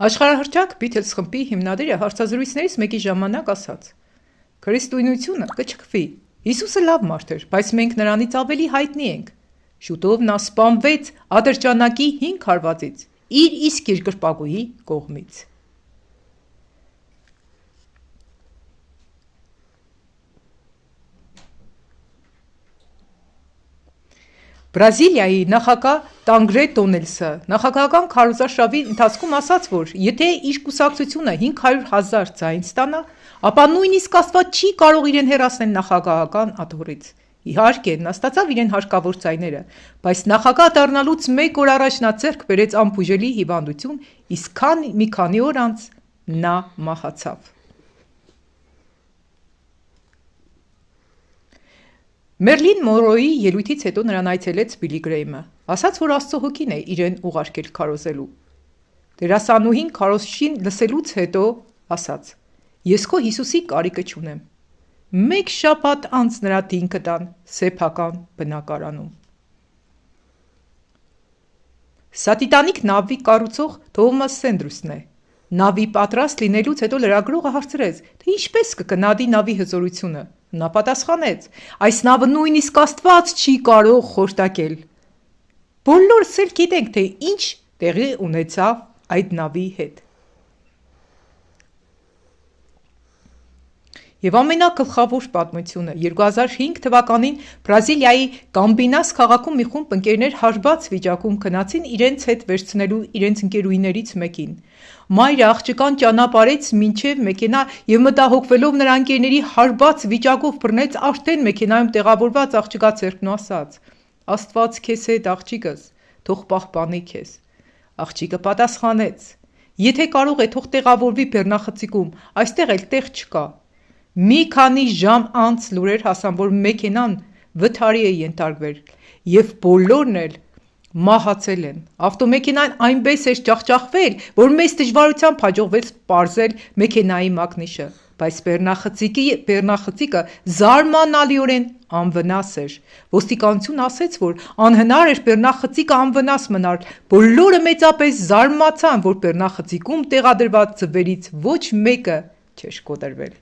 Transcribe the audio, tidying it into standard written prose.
Աշխարհահռչակ Beatles խմբի հիմնադիրը հարցազրույցներից մեկի ժամանակ ասաց. «Քրիստոնեությունը կչքվի, Հիսուսը լավ մարդ էր, բայց մենք նրանից ավելի հայտնի ենք»։ Շուտով նա սպանվեց ատրճանակի 5 հարվածից իր իսկ երկրպագուի կողմից։ Բրազիլիայի նախագահ Տանգրե Տոնելսը նախագահական քարոզարշավի ընթացքում ասաց, որ եթե իր կուսակցությունը 500,000 ձայն ստանա, ապա նույնիսկ Աստված չի կարող իրեն հեռացնել նախագահական աթոռից։ Իհարկե, նա ստացավ իրեն հարկավոր ձայները, բայց նախագահ դառնալուց 1 օր առաջ նա ձեռք բերեց անբուժելի հիվանդություն, իսկ մի քանի օր անց նա մահացավ։ Մերլին Մոնրոյի ելույթից հետո նրան այցելեց Բիլի Գրեյմը, ասաց, որ Աստծո հոգին է իրեն ուղարկել քարոզելու։ Դերասանուհին քարոզչին լսելուց հետո ասաց. «Ես քո Հիսուսի կարիքը չունեմ»։ 1 շաբաթ անց նրա դինքը տան սեփական բնակարանում։ Սա Տիտանիկ նավի կառուցող Թոմաս Սենդրուսն է։ Նավի պատրաստ լինելուց հետո լրագրողը հարցրեց, թե ինչպես կգնահատի նավի հզորությունը։ Նա պատասխանեց. «Այս նավը նույնիսկ Աստված չի կարող խորտակել»։ Բոլորս էլ գիտենք, թե ինչ տեղի ունեցավ այդ նավի հետ։ Եվ ամենագլխավոր պատմությունը 2005 թվականին Բրազիլիայի Կամբինաս քաղաքում մի խումբ ընկերներ հարբած վիճակում գնացին իրենց հետ վերցնելու իրենց ընկերուհիներից մեկին։ Մայրը աղջկան ճանապարհեց մինչև մեքենա և մտահոգվելով նրա ընկերների հարբած վիճակով բռնեց արդեն մեքենայում տեղավորված աղջկա ձեռքն ու ասաց. «Աստված քեզ հետ, աղջիկս, թող պահպանի քեզ»։ Աղջիկը պատասխանեց. «Եթե կարող է, թող տեղավորվի բեռնախցիկում, այստեղ էլ տեղ չկա»։ Մի քանի ժամ անց լուրեր հասան, որ մեքենան վթարի է ենթարկվել, և բոլորն էլ մահացել են։ Ավտոմեքենան այնպես էր ջախջախվել, որ մեծ դժվարությամբ հաջողվեց պարզել մեքենայի մակնիշը, բայց բեռնախցիկը զարմանալիորեն անվնաս էր։ Ոստիկանությունն ասաց, որ անհնար էր բեռնախցիկը անվնաս մնար։ Բոլորը մեծապես զարմացան, որ բեռնախցիկում տեղադրված ձվերից ոչ մեկը չէր կոտրվել։